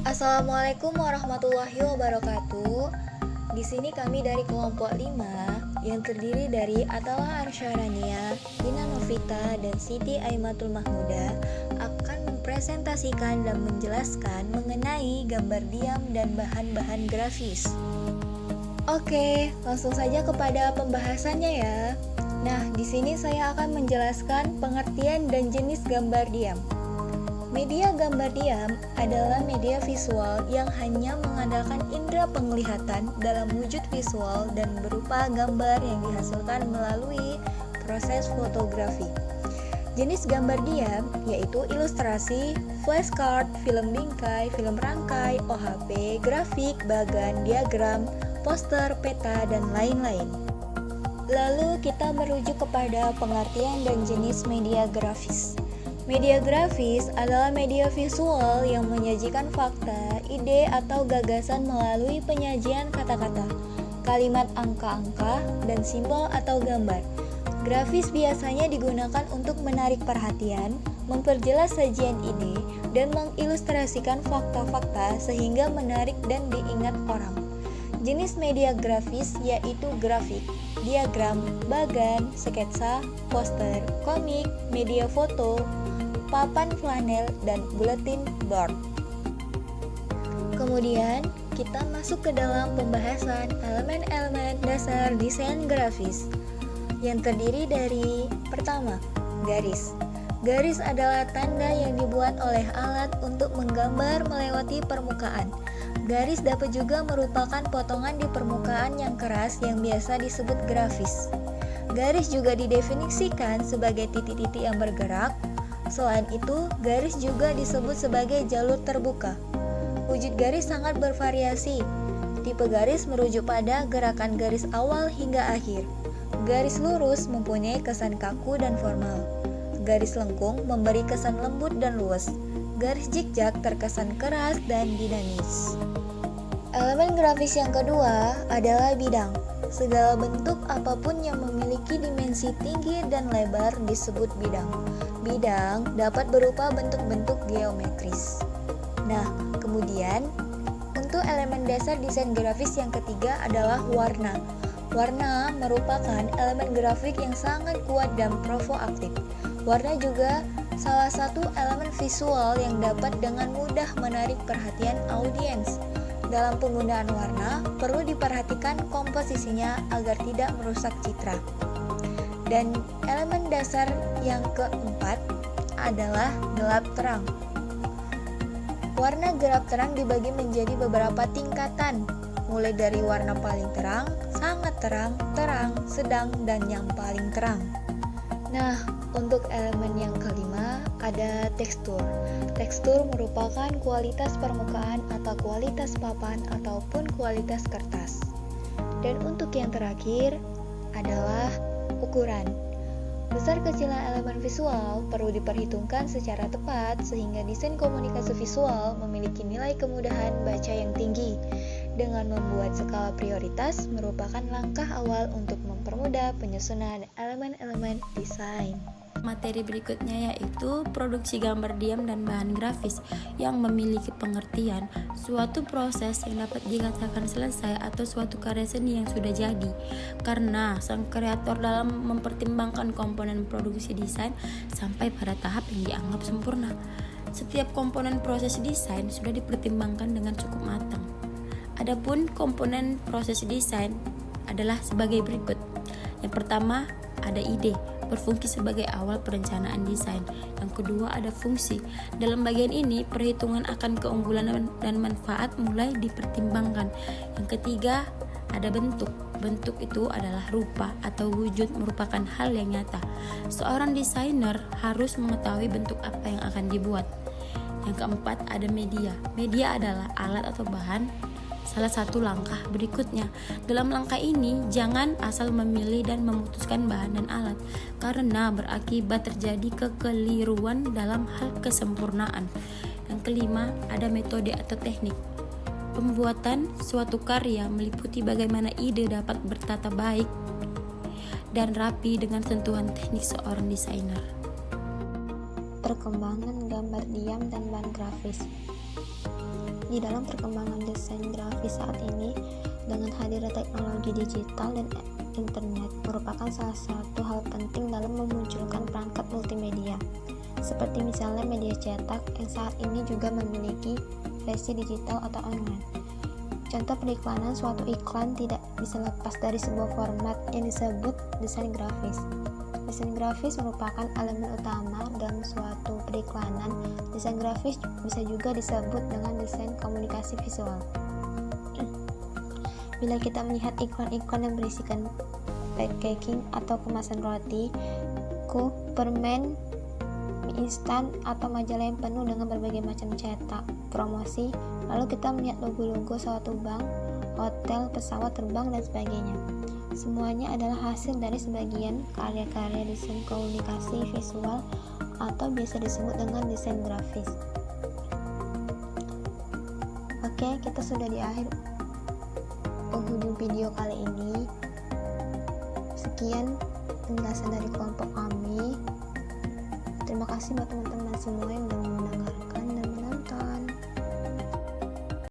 Assalamualaikum warahmatullahi wabarakatuh. Di sini kami dari kelompok 5 yang terdiri dari Atala Arsyarania, Dina Novita, dan Siti Aimatul Mahmuda akan mempresentasikan dan menjelaskan mengenai gambar diam dan bahan-bahan grafis. Oke, langsung saja kepada pembahasannya ya. Nah, di sini saya akan menjelaskan pengertian dan jenis gambar diam. Media gambar diam adalah media visual yang hanya mengandalkan indera penglihatan dalam wujud visual dan berupa gambar yang dihasilkan melalui proses fotografi. Jenis gambar diam yaitu ilustrasi, flashcard, film bingkai, film rangkai, OHP, grafik, bagan, diagram, poster, peta, dan lain-lain. Lalu kita merujuk kepada pengertian dan jenis media grafis. Media grafis adalah media visual yang menyajikan fakta, ide, atau gagasan melalui penyajian kata-kata, kalimat angka-angka, dan simbol atau gambar. Grafis biasanya digunakan untuk menarik perhatian, memperjelas sajian ide, dan mengilustrasikan fakta-fakta sehingga menarik dan diingat orang. Jenis media grafis yaitu grafik, diagram, bagan, sketsa, poster, komik, media foto, papan flanel, dan buletin board. Kemudian, kita masuk ke dalam pembahasan elemen-elemen dasar desain grafis yang terdiri dari pertama, garis. Garis adalah tanda yang dibuat oleh alat untuk menggambar melewati permukaan. Garis dapat juga merupakan potongan di permukaan yang keras yang biasa disebut grafis. Garis juga didefinisikan sebagai titik-titik yang bergerak. Selain itu, garis juga disebut sebagai jalur terbuka. Wujud garis sangat bervariasi. Tipe garis merujuk pada gerakan garis awal hingga akhir. Garis lurus mempunyai kesan kaku dan formal. Garis lengkung memberi kesan lembut dan luwes. Garis zigzag terkesan keras dan dinamis. Elemen grafis yang kedua adalah bidang. Segala bentuk apapun yang memiliki dimensi tinggi dan lebar disebut bidang. Bidang dapat berupa bentuk-bentuk geometris. Nah, kemudian untuk elemen dasar desain grafis yang ketiga adalah warna. Warna merupakan elemen grafik yang sangat kuat dan provokatif. Warna juga salah satu elemen visual yang dapat dengan mudah menarik perhatian audiens. Dalam penggunaan warna, perlu diperhatikan komposisinya agar tidak merusak citra. Dan elemen dasar yang keempat adalah gelap terang. Warna gelap terang dibagi menjadi beberapa tingkatan, mulai dari warna paling terang, sangat terang, terang, sedang, dan yang paling terang. Nah, untuk elemen yang kelima ada tekstur. Tekstur merupakan kualitas permukaan atau kualitas papan ataupun kualitas kertas. Dan untuk yang terakhir adalah ukuran. Besar kecilnya elemen visual perlu diperhitungkan secara tepat sehingga desain komunikasi visual memiliki nilai kemudahan baca yang tinggi. Dengan membuat skala prioritas merupakan langkah awal untuk mempermudah penyusunan elemen-elemen desain. Materi berikutnya yaitu produksi gambar diam dan bahan grafis yang memiliki pengertian suatu proses yang dapat dikatakan selesai atau suatu karya seni yang sudah jadi karena sang kreator dalam mempertimbangkan komponen produksi desain sampai pada tahap yang dianggap sempurna. Setiap komponen proses desain sudah dipertimbangkan dengan cukup matang. Adapun komponen proses desain adalah sebagai berikut. Yang pertama ada ide, berfungsi sebagai awal perencanaan desain. Yang kedua ada fungsi. Dalam bagian ini perhitungan akan keunggulan dan manfaat mulai dipertimbangkan. Yang ketiga ada bentuk. Bentuk itu adalah rupa atau wujud merupakan hal yang nyata. Seorang desainer harus mengetahui bentuk apa yang akan dibuat. Yang keempat ada media. Media adalah alat atau bahan. Salah satu langkah berikutnya. Dalam langkah ini, jangan asal memilih dan memutuskan bahan dan alat, karena berakibat terjadi kekeliruan dalam hal kesempurnaan. Yang kelima, ada metode atau teknik. Pembuatan suatu karya meliputi bagaimana ide dapat bertata baik dan rapi dengan sentuhan teknik seorang desainer. Perkembangan gambar diam dan bahan grafis. di dalam perkembangan desain grafis saat ini, dengan hadirnya teknologi digital dan internet merupakan salah satu hal penting dalam memunculkan perangkat multimedia, seperti misalnya media cetak yang saat ini juga memiliki versi digital atau online. Contoh periklanan, suatu iklan tidak bisa lepas dari sebuah format yang disebut desain grafis. Desain grafis merupakan elemen utama dalam suatu periklanan. Desain grafis bisa juga disebut dengan desain komunikasi visual. Bila kita melihat iklan-iklan yang berisikan packaging atau kemasan roti, kue, permen, mie instan, atau majalah yang penuh dengan berbagai macam cetak, promosi, lalu kita melihat logo-logo suatu bank, hotel, pesawat terbang, dan sebagainya. Semuanya adalah hasil dari sebagian karya-karya desain komunikasi visual atau biasa disebut dengan desain grafis. Oke, kita sudah di akhir penghujung video kali ini. Sekian penjelasan dari kelompok kami. Terima kasih buat teman-teman semua yang